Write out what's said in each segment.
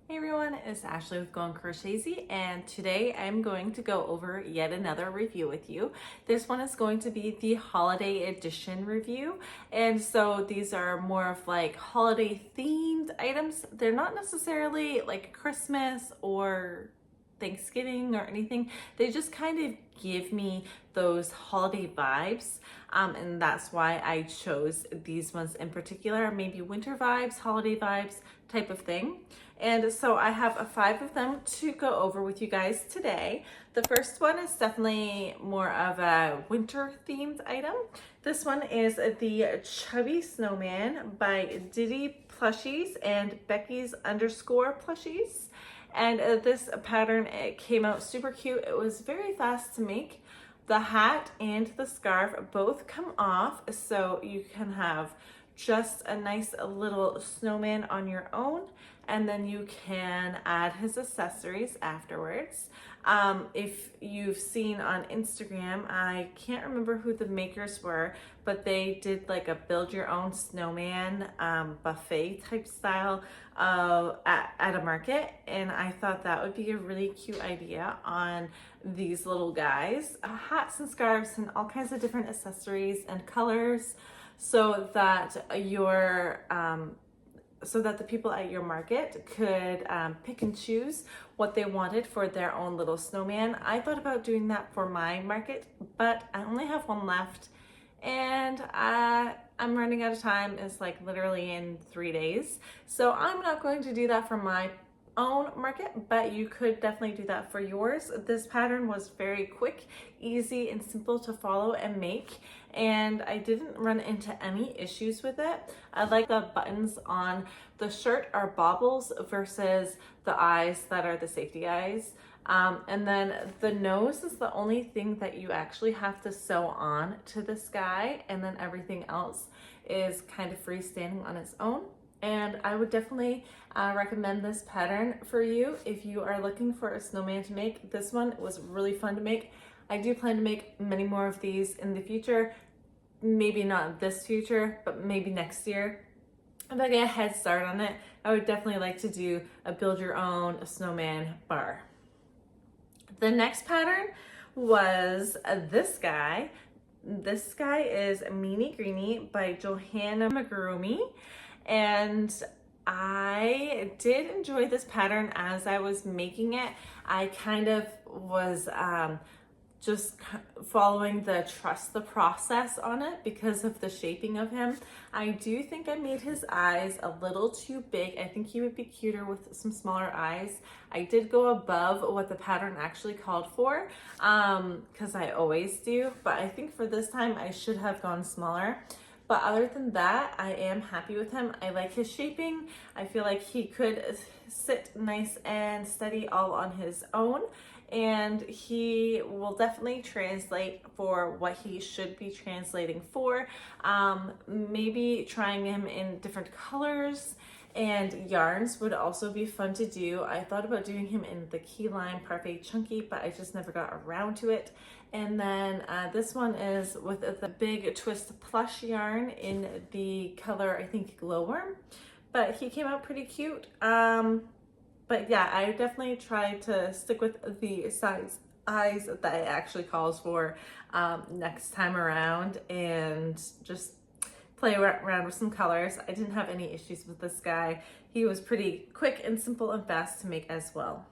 Hey everyone, it's Ashley with Going Crochetzy, and today I'm going to go over yet another review with you. This one is going to be the holiday edition review, and so these are more of like holiday themed items. They're not necessarily like Christmas or Thanksgiving or anything. They just kind of give me those holiday vibes, and that's why I chose these ones in particular. Maybe winter vibes, holiday vibes type of thing. And so I have 5 of them to go over with you guys today. The first one is definitely more of a winter themed item. This one is the Chubby Snowman by Diddy Plushies and Becky's _ Plushies. And this pattern, it came out super cute. It was very fast to make. The hat and the scarf both come off, so you can have just a nice little snowman on your own, and then you can add his accessories afterwards. If you've seen on Instagram, I can't remember who the makers were, but they did like a build your own snowman buffet type style at a market, and I thought that would be a really cute idea on these little guys. Hats and scarves and all kinds of different accessories and colors, so that the people at your market could pick and choose what they wanted for their own little snowman. I thought about doing that for my market, but I only have one left, and I'm running out of time. It's like literally in 3 days. So I'm not going to do that for my own market, but you could definitely do that for yours. This pattern was very quick, easy, and simple to follow and make, and I didn't run into any issues with it. I like the buttons on the shirt are baubles versus the eyes that are the safety eyes. And then the nose is the only thing that you actually have to sew on to this guy, and then everything else is kind of freestanding on its own. And I would definitely recommend this pattern for you if you are looking for a snowman to make. This one was really fun to make. I do plan to make many more of these in the future. Maybe not this future, but maybe next year. If I get a head start on it, I would definitely like to do a build your own snowman bar. The next pattern was this guy. This guy is Meanie Greenie by Johanna Magurumi. And I did enjoy this pattern as I was making it. I kind of was just following the trust the process on it because of the shaping of him. I do think I made his eyes a little too big. I think he would be cuter with some smaller eyes. I did go above what the pattern actually called for, because I always do, but I think for this time I should have gone smaller. But other than that, I am happy with him. I like his shaping. I feel like he could sit nice and steady all on his own, and he will definitely translate for what he should be translating for. Maybe trying him in different colors and yarns would also be fun to do. I thought about doing him in the key lime parfait chunky, but I just never got around to it. And then this one is with the big twist plush yarn in the color, I think, glowworm, but he came out pretty cute. But yeah, I definitely tried to stick with the size eyes that it actually calls for next time around, and just play around with some colors. I didn't have any issues with this guy. He was pretty quick and simple and fast to make as well.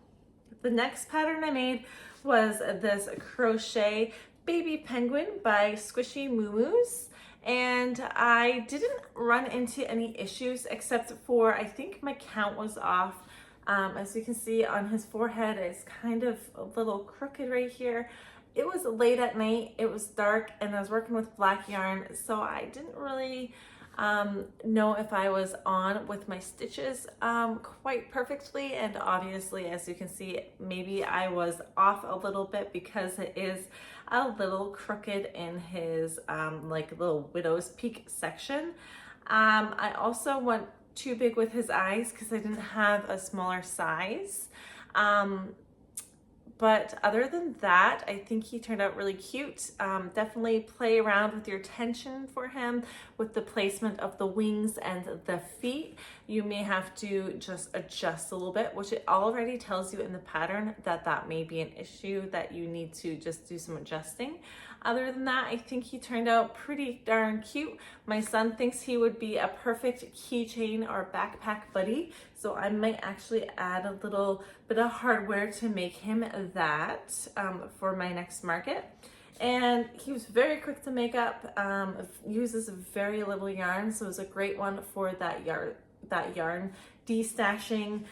The next pattern I made was this Crochet Baby Penguin by Squishy Moo-Moos. And I didn't run into any issues except for, I think my count was off. As you can see on his forehead, it's kind of a little crooked right here. It was late at night, it was dark, and I was working with black yarn, so I didn't really know if I was on with my stitches quite perfectly. And obviously, as you can see, maybe I was off a little bit because it is a little crooked in his like little widow's peak section. I also went too big with his eyes because I didn't have a smaller size. But other than that, I think he turned out really cute. Definitely play around with your tension for him, with the placement of the wings and the feet. you may have to just adjust a little bit, which it already tells you in the pattern that that may be an issue that you need to just do some adjusting. Other than that, I think he turned out pretty darn cute. My son thinks he would be a perfect keychain or backpack buddy, so I might actually add a little bit of hardware to make him that for my next market. And he was very quick to make up, uses very little yarn, so it was a great one for that yarn destashing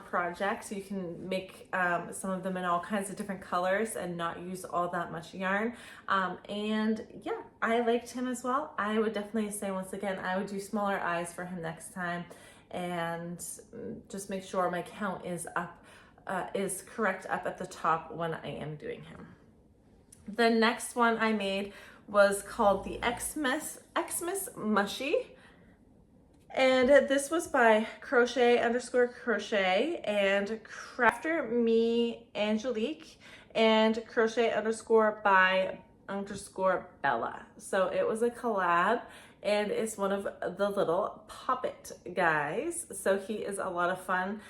project. So you can make some of them in all kinds of different colors and not use all that much yarn. And yeah, I liked him as well. I would definitely say, once again, I would do smaller eyes for him next time, and just make sure my count is up, is correct up at the top when I am doing him. The next one I made was called the Xmas Mushy. And this was by Crochet_Crochet and Crafter Me Angelique and Crochet_by_Bella. So it was a collab, and it's one of the little poppet guys. So he is a lot of fun.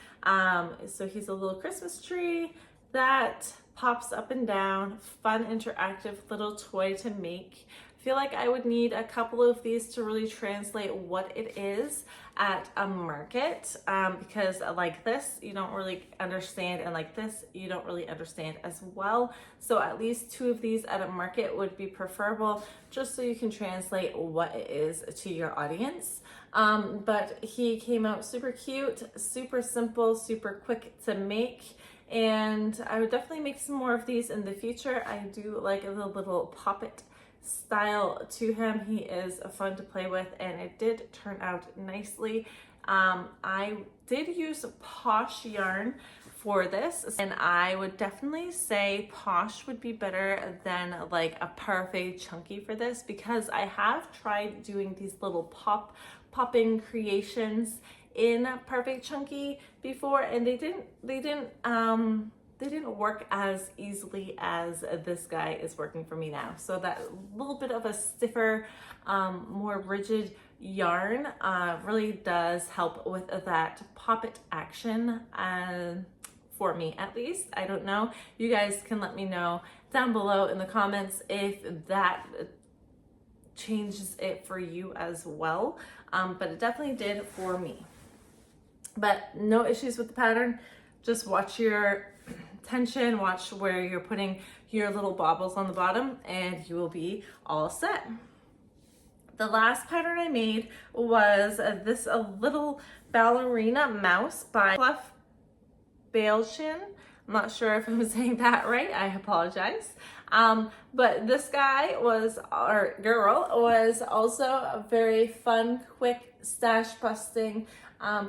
So he's a little Christmas tree that pops up and down, fun interactive little toy to make. I feel like I would need a couple of these to really translate what it is at a market, because like this you don't really understand, and like this you don't really understand as well. So at least 2 of these at a market would be preferable, just so you can translate what it is to your audience. But he came out super cute, super simple, super quick to make. And I would definitely make some more of these in the future. I do like the little poppet style to him. He is fun to play with, and it did turn out nicely. I did use Posh yarn for this, and I would definitely say Posh would be better than like a Parfait Chunky for this, because I have tried doing these little popping creations in Parfait Chunky before, and they didn't work as easily as this guy is working for me now. So that little bit of a stiffer, more rigid yarn really does help with that poppet action, for me at least. I don't know. You guys can let me know down below in the comments if that changes it for you as well. But it definitely did for me. But no issues with the pattern. Just watch your tension, watch where you're putting your little baubles on the bottom, and you will be all set. The last pattern I made was this little ballerina mouse by Fluff Bailshin. I'm not sure if I'm saying that right, I apologize. But this guy or girl was also a very fun, quick stash busting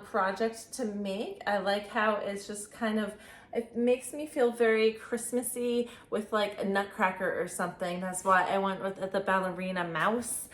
project to make. I like how it's just kind of, it makes me feel very Christmassy with like a nutcracker or something. That's why I went with the ballerina mouse.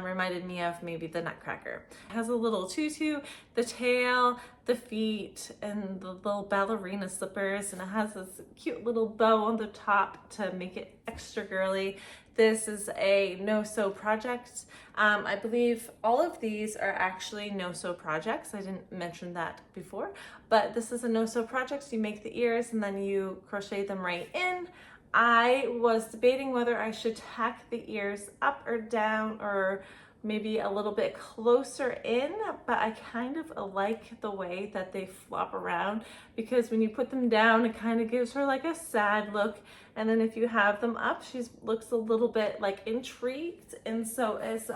Reminded me of maybe the nutcracker. It has a little tutu, the tail, the feet, and the little ballerina slippers, and it has this cute little bow on the top to make it extra girly. This is a no-sew project. I believe all of these are actually no-sew projects. I didn't mention that before, but this is a no-sew project. You make the ears and then you crochet them right in. I was debating whether I should tack the ears up or down, or maybe a little bit closer in, but I kind of like the way that they flop around, because when you put them down, it kind of gives her like a sad look. And then if you have them up, she looks a little bit like intrigued. And so it's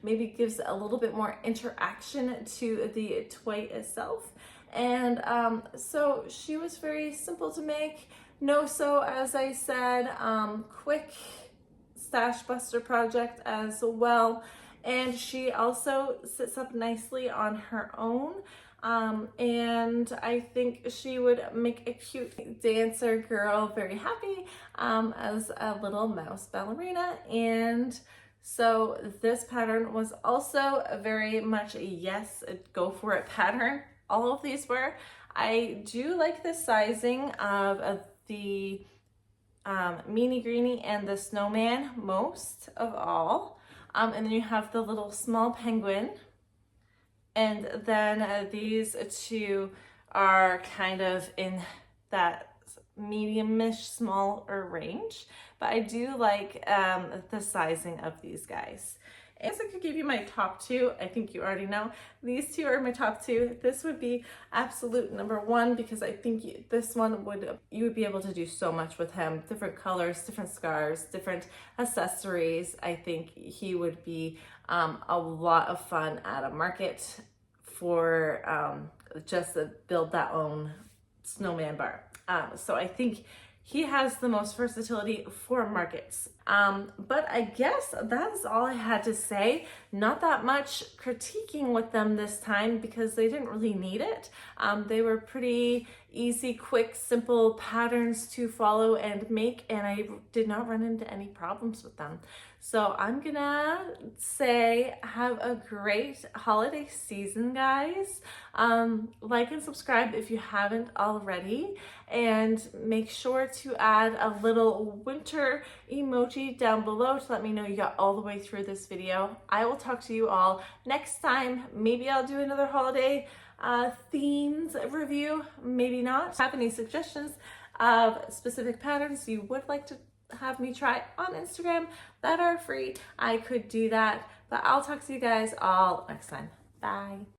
maybe gives a little bit more interaction to the toy itself. And so she was very simple to make. No sew, as I said, quick stash buster project as well. And she also sits up nicely on her own. And I think she would make a cute dancer girl very happy as a little mouse ballerina. And so this pattern was also very much a yes, go for it pattern. All of these were. I do like the sizing of the Meanie, Greenie, and the Snowman most of all. And then you have the little small penguin And then these two are kind of in that medium-ish smaller range, but I do like the sizing of these guys. And I could give you my top two. I think you already know. These two are my top two. This would be absolute number one because I think this one you would be able to do so much with him. Different colors, different scarves, different accessories. I think he would be a lot of fun at a market for just to build that own snowman bar. So I think he has the most versatility for markets. But I guess that's all I had to say. Not that much critiquing with them this time because they didn't really need it. They were pretty easy, quick, simple patterns to follow and make, and I did not run into any problems with them. So I'm gonna say have a great holiday season, guys. Like and subscribe if you haven't already, and make sure to add a little winter emoji down below to let me know you got all the way through this video. I will talk to you all next time. Maybe I'll do another holiday themes review, maybe not. Have any suggestions of specific patterns you would like to have me try on Instagram that are free, I could do that. But I'll talk to you guys all next time. Bye.